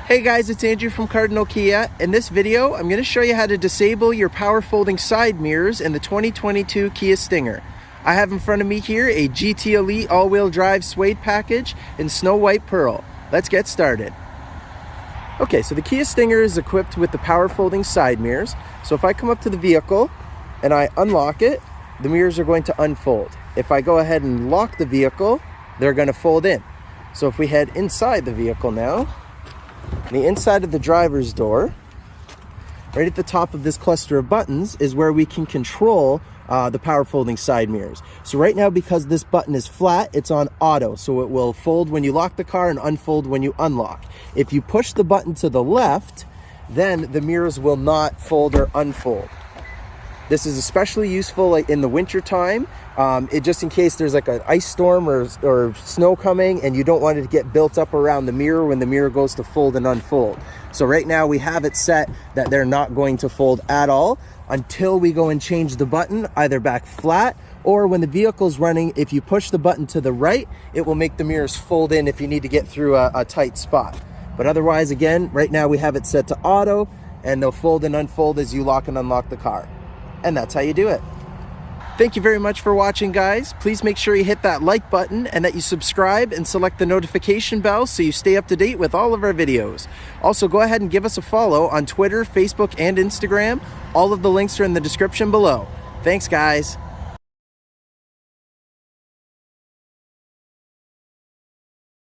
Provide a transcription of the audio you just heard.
Hey guys, it's Andrew from Cardinal Kia. In this video, I'm going to show you how to disable your power folding side mirrors in the 2022 Kia Stinger. I have in front of me here a GT Elite all-wheel drive suede package in snow white pearl. Let's get started. Okay, so the Kia Stinger is equipped with the power folding side mirrors. So if I come up to the vehicle and I unlock it, the mirrors are going to unfold. If I go ahead and lock the vehicle, they're going to fold in. So if we head inside the vehicle now, the inside of the driver's door, right at the top of this cluster of buttons is where we can control the power folding side mirrors. So right now, because this button is flat, it's on auto. So it will fold when you lock the car and unfold when you unlock. If you push the button to the left, then the mirrors will not fold or unfold. This is especially useful like in the winter time, just in case there's like an ice storm or snow coming and you don't want it to get built up around the mirror when the mirror goes to fold and unfold. So right now we have it set that they're not going to fold at all until we go and change the button either back flat, or when the vehicle's running, if you push the button to the right, it will make the mirrors fold in if you need to get through a tight spot. But otherwise, again, right now we have it set to auto and they'll fold and unfold as you lock and unlock the car. And that's how you do it. Thank you very much for watching, guys. Please make sure you hit that like button and that you subscribe and select the notification bell so you stay up to date with all of our videos. Also, go ahead and give us a follow on Twitter, Facebook, and Instagram. All of the links are in the description below. Thanks, guys.